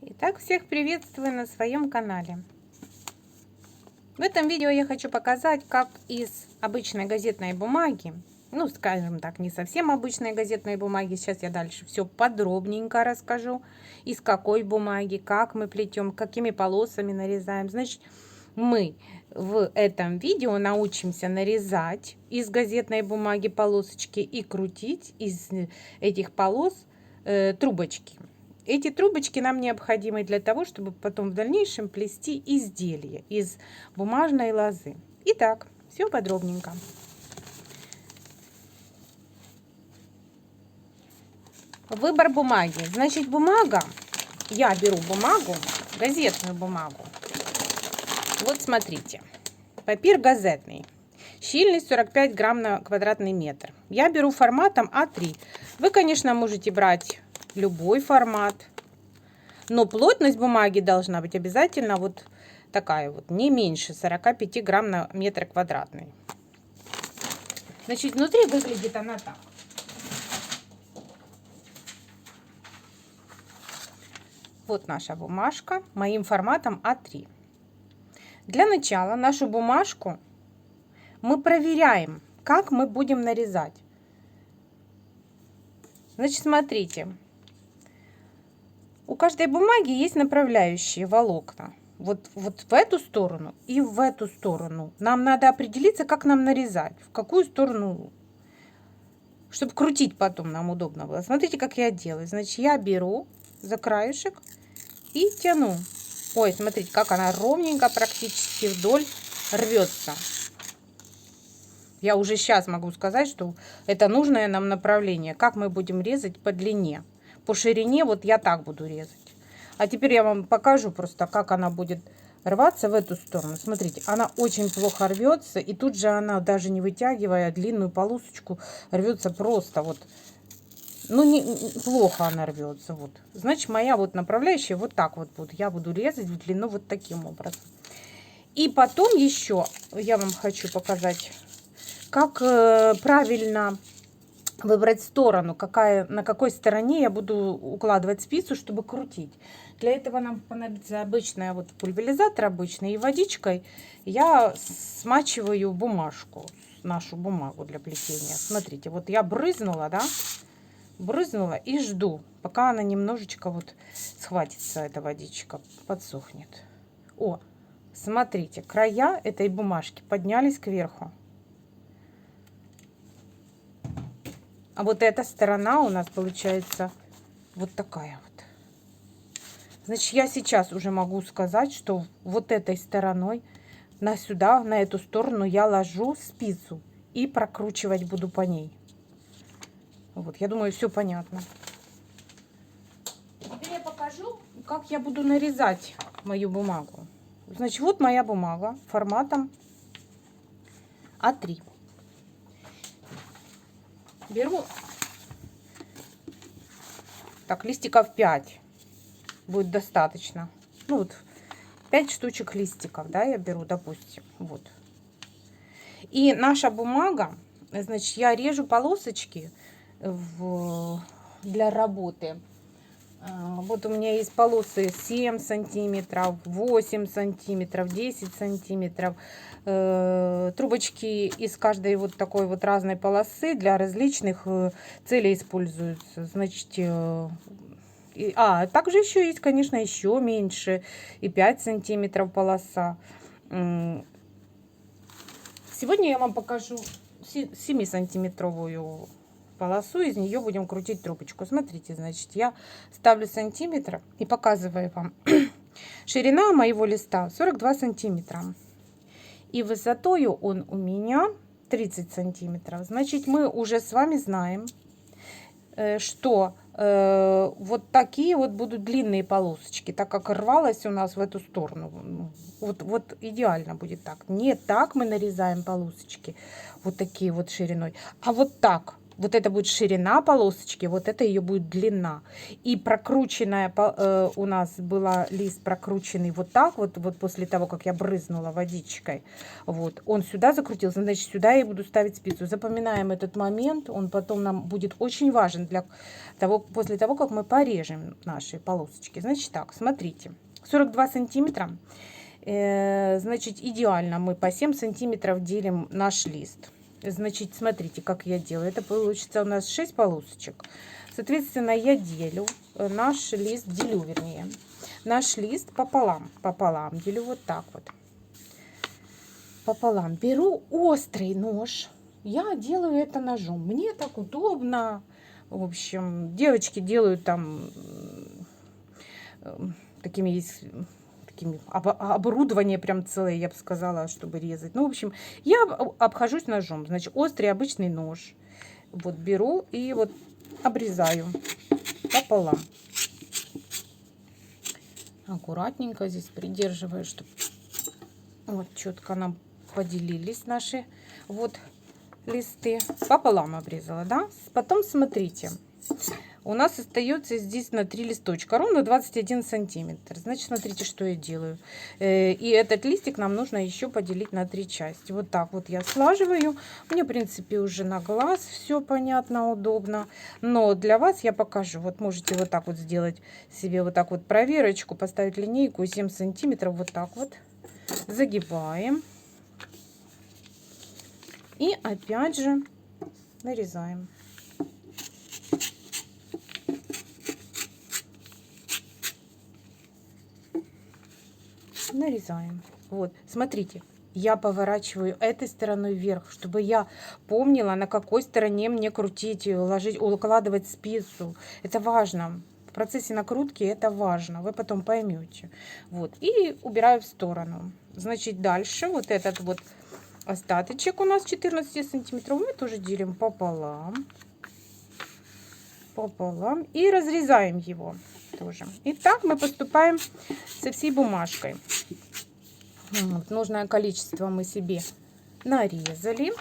Итак, всех приветствую на своем канале. В этом видео я хочу показать, как из обычной газетной бумаги, ну, скажем так, не совсем обычной газетной бумаги, сейчас я дальше все подробненько расскажу, из какой бумаги, как мы плетем, какими полосами нарезаем. Значит, мы в этом видео научимся нарезать из газетной бумаги полосочки и крутить из этих полос трубочки. Эти трубочки нам необходимы для того, чтобы потом в дальнейшем плести изделие из бумажной лозы. Итак, все подробненько. Выбор бумаги. Значит, бумага, я беру бумагу, газетную бумагу. Вот смотрите, папир газетный. Щільність 45 грамм на квадратный метр. Я беру форматом А3. Вы, конечно, можете брать любой формат, но плотность бумаги должна быть обязательно вот такая вот, не меньше 45 грамм на метр квадратный. Значит, внутри выглядит она так. Вот наша бумажка моим форматом А3. Для начала нашу бумажку мы проверяем, как мы будем нарезать. Значит, смотрите. У каждой бумаги есть направляющие волокна. Вот в эту сторону и в эту сторону. Нам надо определиться, как нам нарезать, в какую сторону, чтобы крутить потом нам удобно было. Смотрите, как я делаю. Значит, я беру за краешек и тяну. Ой, смотрите, как она ровненько практически вдоль рвется. Я уже сейчас могу сказать, что это нужное нам направление. Как мы будем резать по длине. По ширине вот я так буду резать. А теперь я вам покажу просто, как она будет рваться в эту сторону. Смотрите, она очень плохо рвется. И тут же она, даже не вытягивая длинную полосочку, рвется просто вот. Ну, плохо она рвется. Вот. Значит, моя вот направляющая вот так вот будет. Я буду резать в длину вот таким образом. И потом еще я вам хочу показать, как правильно выбрать сторону, на какой стороне я буду укладывать спицу, чтобы крутить. Для этого нам понадобится обычная вот пульверизатор обычный, и водичкой я смачиваю бумажку, нашу бумагу для плетения. Смотрите, вот я брызнула, да, брызнула и жду, пока она немножечко вот схватится, эта водичка, подсохнет. О, смотрите, края этой бумажки поднялись кверху. А вот эта сторона у нас получается вот такая вот. Значит, я сейчас уже могу сказать, что вот этой стороной сюда, на эту сторону я ложу спицу и прокручивать буду по ней. Вот, я думаю, все понятно. Теперь я покажу, как я буду нарезать мою бумагу. Значит, вот моя бумага форматом А3. Беру так, листиков 5 будет достаточно. Ну вот 5 штучек листиков, да, я беру, допустим, вот. И наша бумага, значит, я режу полосочки для работы. Вот у меня есть полосы 7 сантиметров, 8 сантиметров, 10 сантиметров. Трубочки из каждой вот такой вот разной полосы для различных целей используются. Значит, также еще есть, конечно, еще меньше, и 5 сантиметров полоса. Сегодня я вам покажу 7-сантиметровую полосу, из нее будем крутить трубочку. Смотрите, значит, я ставлю сантиметр и показываю вам. Ширина моего листа 42 сантиметра. И высотою он у меня 30 сантиметров. Значит, мы уже с вами знаем, что вот такие вот будут длинные полосочки, так как рвалась у нас в эту сторону. Вот идеально будет так. Не так мы нарезаем полосочки, вот такие вот шириной, а вот так. Вот это будет ширина полосочки, вот это ее будет длина. И прокрученная, у нас была лист прокрученный вот так вот, вот после того, как я брызнула водичкой. Вот, он сюда закрутился, значит, сюда я буду ставить спицу. Запоминаем этот момент, он потом нам будет очень важен для того, после того, как мы порежем наши полосочки. Значит так, смотрите, 42 сантиметра. Значит, идеально мы по 7 сантиметров делим наш лист. Значит, смотрите, как я делаю. Это получится у нас 6 полосочек. Соответственно, я делю наш лист, вернее, наш лист пополам. Пополам делю вот так вот. Пополам. Беру острый нож. Я делаю это ножом. Мне так удобно. В общем, девочки делают там такими есть... оборудование прям целое, я бы сказала, чтобы резать. Ну, в общем, я обхожусь ножом. Значит, острый обычный нож. Вот беру и вот обрезаю пополам. Аккуратненько здесь придерживаю, чтобы вот четко нам поделились наши вот листы. Пополам обрезала, да? Потом смотрите. У нас остается здесь на 3 листочка, ровно 21 сантиметр. Значит, смотрите, что я делаю. И этот листик нам нужно еще поделить на 3 части. Вот так вот я слаживаю. Мне, в принципе, уже на глаз все понятно, удобно. Но для вас я покажу. Вот можете вот так вот сделать себе вот так вот проверочку, поставить линейку 7 сантиметров. Вот так вот загибаем. И опять же нарезаем. Нарезаем. Вот, смотрите, я поворачиваю этой стороной вверх, чтобы я помнила, на какой стороне мне крутить, ложить, укладывать спицу. Это важно. В процессе накрутки это важно. Вы потом поймете. Вот, и убираю в сторону. Значит, дальше вот этот вот остаточек у нас 14 сантиметров мы тоже делим пополам. Пополам. И разрезаем его тоже. И так мы поступаем со всей бумажкой. Вот, нужное количество мы себе нарезали.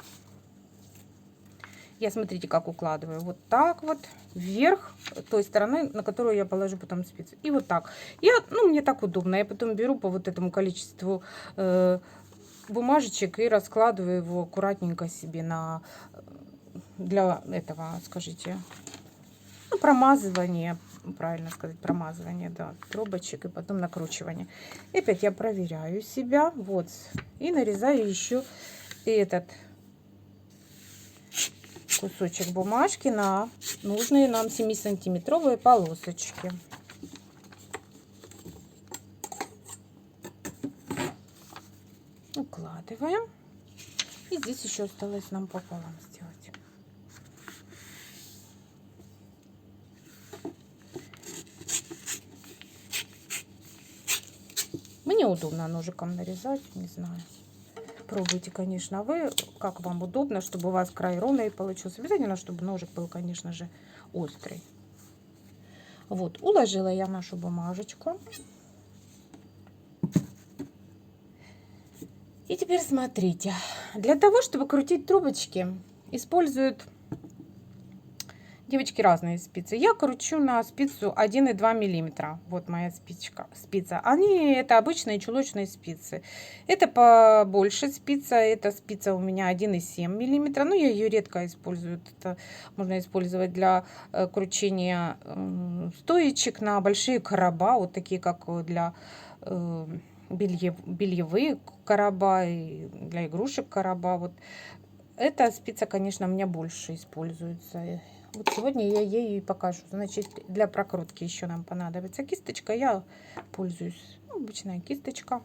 Я, смотрите, как укладываю. Вот так вот вверх той стороны, на которую я положу потом спицу. И вот так. Мне так удобно. Я потом беру по вот этому количеству бумажечек и раскладываю его аккуратненько себе для этого, скажите, промазывание, правильно сказать, промазывание, да, трубочек и потом накручивание. И опять я проверяю себя, вот, и нарезаю еще этот кусочек бумажки на нужные нам 7-сантиметровые полосочки. Укладываем. И здесь еще осталось нам пополам сделать. Мне удобно ножиком нарезать, не знаю. Пробуйте, конечно, вы, как вам удобно, чтобы у вас край ровный получился. Обязательно, чтобы ножик был, конечно же, острый. Вот, уложила я нашу бумажечку. И теперь смотрите. Для того, чтобы крутить трубочки, используют девочки разные спицы. Я кручу на спицу 1,2 миллиметра. Вот моя спица. Это обычные чулочные спицы. Это побольше спица. Эта спица у меня 1,7 миллиметра. Но я ее редко использую. Это можно использовать для кручения стоечек на большие короба. Вот такие, как для бельевые короба и для игрушек короба. Вот эта спица, конечно, у меня больше используется. Вот сегодня я ею и покажу. Значит, для прокрутки еще нам понадобится кисточка. Я пользуюсь обычная кисточка.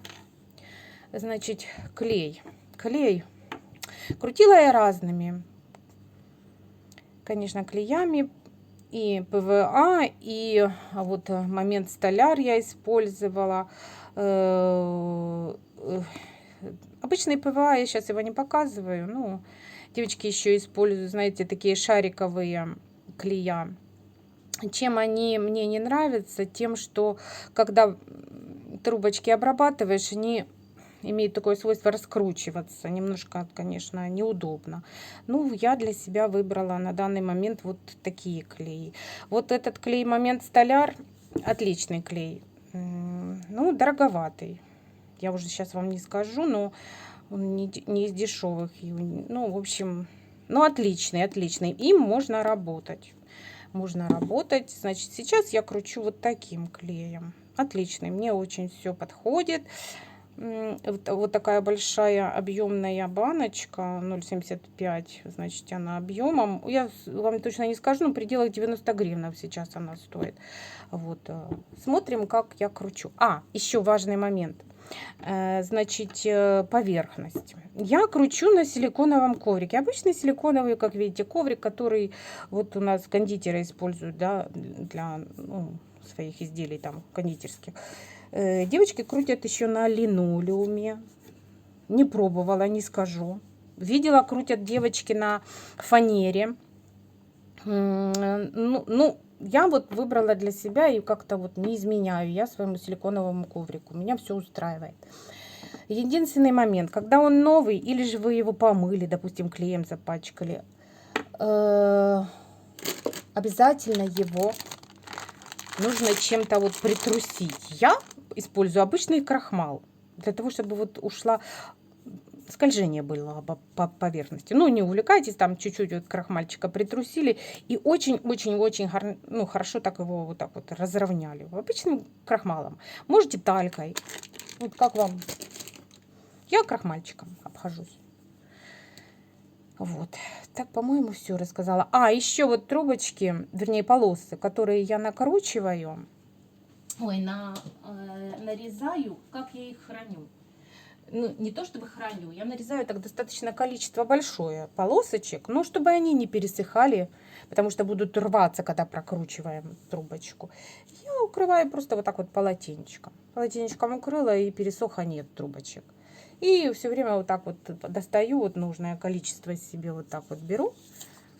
Значит, клей. Клей. Крутила я разными, конечно, клеями. И ПВА, и вот момент столяр я использовала. Обычный ПВА, я сейчас его не показываю. Ну, девочки еще используют, знаете, такие шариковые клея. Чем они мне не нравятся? Тем, что когда трубочки обрабатываешь, они имеет такое свойство раскручиваться. Немножко, конечно, неудобно. Ну, я для себя выбрала на данный момент вот такие клеи. Вот этот клей Момент Столяр, отличный клей. Ну, дороговатый. Я уже сейчас вам не скажу, но он не из дешевых. Ну, в общем, ну, отличный, отличный. Им можно работать. Можно работать. Значит, сейчас я кручу вот таким клеем. Отличный, мне очень все подходит. Вот такая большая объемная баночка 0,75, значит, она объемом. Я вам точно не скажу, но в пределах 90 гривен сейчас она стоит. Вот, смотрим, как я кручу. Еще важный момент. Значит, поверхность. Я кручу на силиконовом коврике. Обычный силиконовый, как видите, коврик, который вот у нас кондитеры используют, да, для своих изделий там кондитерских. Девочки крутят еще на линолеуме. Не пробовала, не скажу. Видела, крутят девочки на фанере. Ну, я вот выбрала для себя и как-то вот не изменяю я своему силиконовому коврику. Меня все устраивает. Единственный момент, когда он новый, или же вы его помыли, допустим, клеем запачкали, обязательно его нужно чем-то вот притрусить. Я использую обычный крахмал для того, чтобы вот ушла скольжение было по поверхности. Ну, не увлекайтесь, там чуть-чуть вот крахмальчика притрусили и очень-очень-очень хорошо так его вот так вот разровняли. Обычным крахмалом. Можете талькой. Вот как вам? Я крахмальчиком обхожусь. Вот. Так, по-моему, все рассказала. Еще вот трубочки, вернее, полосы, которые я накручиваю. Нарезаю, как я их храню. Ну, не то чтобы храню, я нарезаю так достаточно количество большое полосочек, но чтобы они не пересыхали, потому что будут рваться, когда прокручиваем трубочку. Я укрываю просто вот так вот полотенечком. Полотенечком укрыла, и пересоха нет трубочек. И все время вот так вот достаю вот нужное количество себе, вот так вот беру,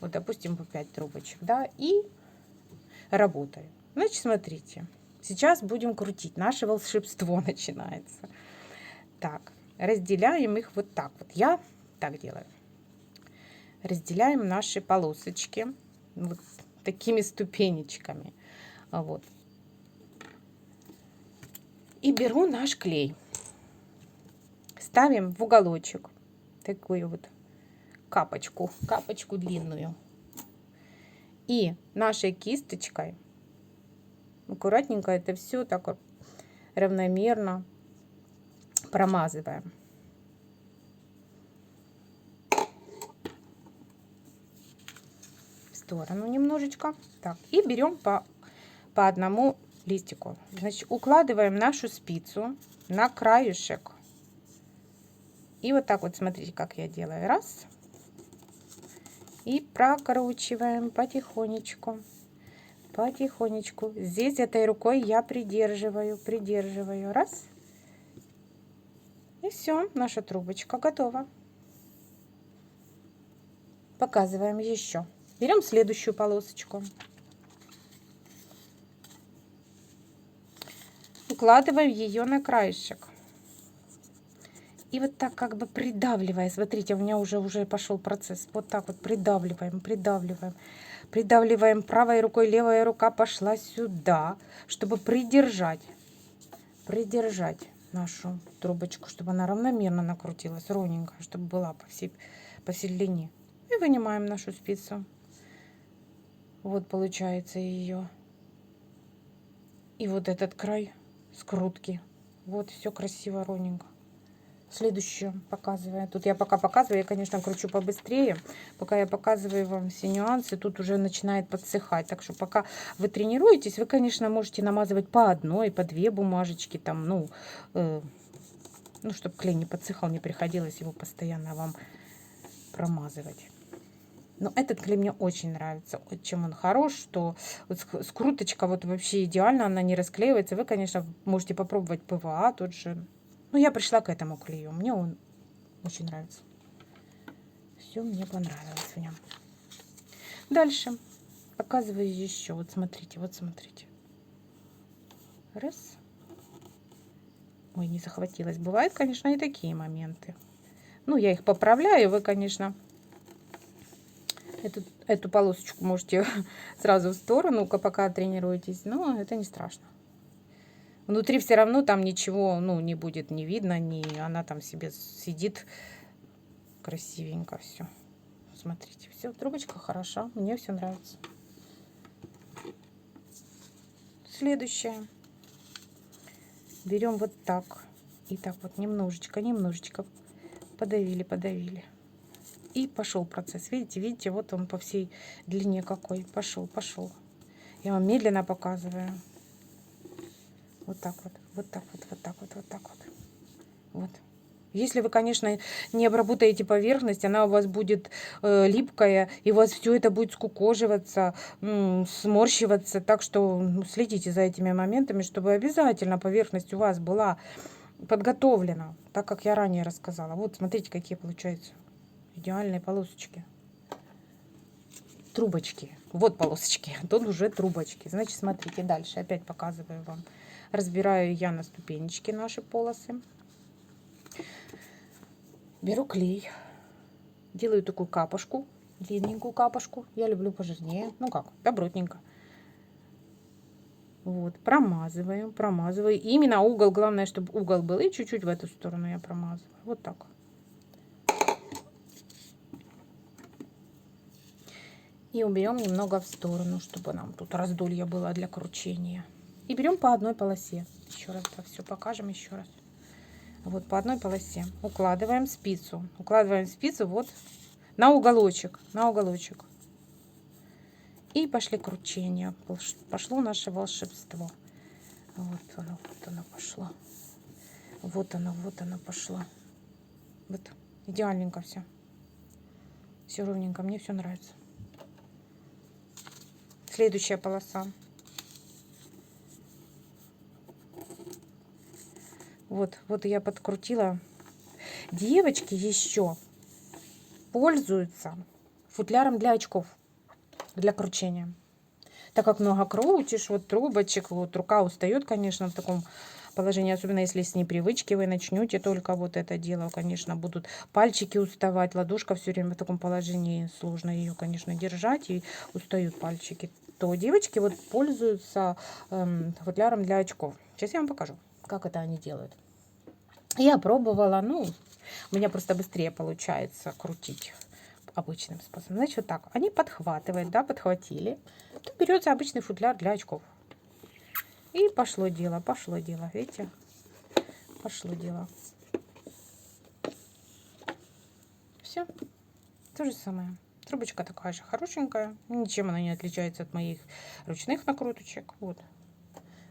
вот допустим по 5 трубочек, да, и работаю. Значит, смотрите, сейчас будем крутить, наше волшебство начинается. Так, разделяем их вот так вот, я так делаю. Разделяем наши полосочки вот такими ступенечками, вот. И беру наш клей. Ставим в уголочек такую вот капочку длинную. И нашей кисточкой аккуратненько это все так вот равномерно промазываем. В сторону немножечко. Так, и берем по одному листику. Значит, укладываем нашу спицу на краешек. И вот так вот, смотрите, как я делаю. Раз. И прокручиваем потихонечку. Потихонечку. Здесь этой рукой я придерживаю. Раз. И все, наша трубочка готова. Показываем еще. Берем следующую полосочку. Укладываем ее на краешек. И вот так как бы придавливая, смотрите, у меня уже пошел процесс. Вот так вот придавливаем. Придавливаем правой рукой, левая рука пошла сюда, чтобы придержать нашу трубочку, чтобы она равномерно накрутилась, ровненько, чтобы была по всей длине. И вынимаем нашу спицу. Вот получается ее. И вот этот край скрутки. Вот все красиво, ровненько. Следующую показываю. Тут я пока показываю, я, конечно, кручу побыстрее. Пока я показываю вам все нюансы, тут уже начинает подсыхать. Так что пока вы тренируетесь, вы, конечно, можете намазывать по одной, по две бумажечки, там, чтобы клей не подсыхал, не приходилось его постоянно вам промазывать. Но этот клей мне очень нравится. Чем он хорош, что вот скруточка вот вообще идеально, она не расклеивается. Вы, конечно, можете попробовать ПВА тот же. Ну, я пришла к этому клею. Мне он очень нравится. Все мне понравилось в нем. Дальше показываю еще. Вот смотрите. Раз. Ой, не захватилась. Бывают, конечно, и такие моменты. Ну, я их поправляю. Вы, конечно, эту полосочку можете сразу в сторону, пока тренируетесь. Но это не страшно. Внутри все равно там ничего, ну, не будет не видно, она там себе сидит красивенько все. Смотрите, все, трубочка хороша, мне все нравится. Следующее. Берем вот так. И так вот немножечко подавили. И пошел процесс. Видите, вот он по всей длине какой. Пошел. Я вам медленно показываю. Вот так вот. Вот. Если вы, конечно, не обработаете поверхность, она у вас будет липкая, и у вас все это будет скукоживаться, сморщиваться. Так что следите за этими моментами, чтобы обязательно поверхность у вас была подготовлена, так как я ранее рассказала. Вот, смотрите, какие получаются идеальные полосочки. Трубочки. Вот полосочки, а тут уже трубочки. Значит, смотрите, дальше опять показываю вам. Разбираю я на ступенечки наши полосы. Беру клей, делаю такую капушку, длинненькую капушку. Я люблю пожирнее, ну как, добротненько. Вот, промазываю. И именно угол, главное, чтобы угол был. И чуть-чуть в эту сторону я промазываю. Вот так. И уберем немного в сторону, чтобы нам тут раздолье было для кручения. И берем по одной полосе. Еще раз это все покажем еще раз. Вот по одной полосе укладываем спицу. Вот на уголочек. И пошли кручения. Пошло наше волшебство. Вот оно пошло. Вот оно пошло. Вот идеальненько все. Все ровненько. Мне все нравится. Следующая полоса. Вот я подкрутила. Девочки еще пользуются футляром для очков, для кручения. Так как много крутишь, вот трубочек, вот рука устает, конечно, в таком положении, особенно если с непривычки вы начнете только вот это дело, конечно, будут пальчики уставать, ладошка все время в таком положении, сложно ее, конечно, держать, и устают пальчики, то девочки вот пользуются футляром для очков. Сейчас я вам покажу, как это они делают. Я пробовала, у меня просто быстрее получается крутить обычным способом. Значит, вот так. Они подхватывают, да, подхватили. Тут берется обычный футляр для очков. И пошло дело. Видите? Пошло дело. Все. То же самое. Трубочка такая же хорошенькая. Ничем она не отличается от моих ручных накруточек. Вот.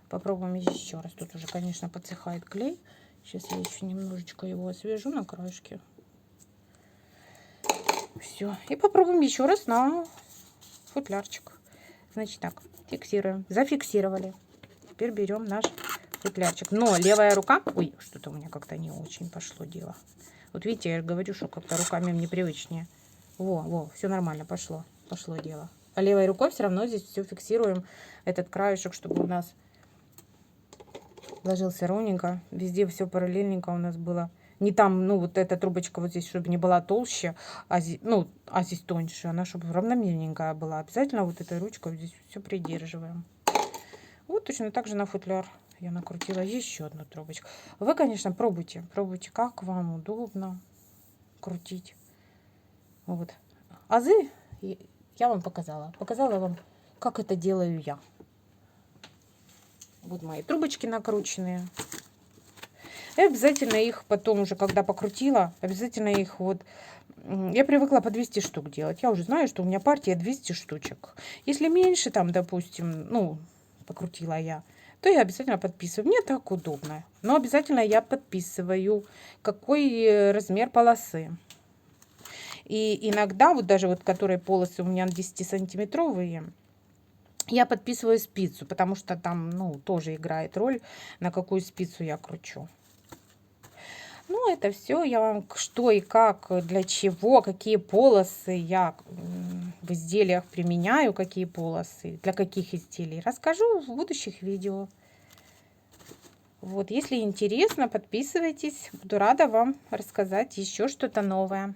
Попробуем еще раз. Тут уже, конечно, подсыхает клей. Сейчас я еще немножечко его освежу на краешке. Все. И попробуем еще раз на футлярчик. Значит так, фиксируем. Зафиксировали. Теперь берем наш футлярчик. Но левая рука... Ой, что-то у меня как-то не очень пошло дело. Вот видите, я говорю, что как-то руками мне привычнее. Во, все нормально, пошло дело. А левой рукой все равно здесь все фиксируем. Этот краешек, чтобы у нас ложился ровненько. Везде все параллельненько у нас было. Не там, вот эта трубочка вот здесь, чтобы не была толще, а здесь тоньше. Она, чтобы равномерненькая была. Обязательно вот этой ручкой здесь все придерживаем. Вот точно так же на футляр я накрутила еще одну трубочку. Вы, конечно, пробуйте, как вам удобно крутить. Вот. Азы я вам показала. Показала вам, как это делаю я. Вот мои трубочки накрученные. И обязательно их потом уже, когда покрутила, обязательно их вот... Я привыкла по 200 штук делать. Я уже знаю, что у меня партия 200 штучек. Если меньше, там, допустим, покрутила я, то я обязательно подписываю. Мне так удобно. Но обязательно я подписываю, какой размер полосы. И иногда, вот даже вот которые полосы у меня 10-сантиметровые, я подписываю спицу, потому что там, тоже играет роль, на какую спицу я кручу. Это все я вам что и как, для чего, какие полосы я в изделиях применяю, какие полосы, для каких изделий, расскажу в будущих видео. Вот, если интересно, подписывайтесь. Буду рада вам рассказать еще что-то новое.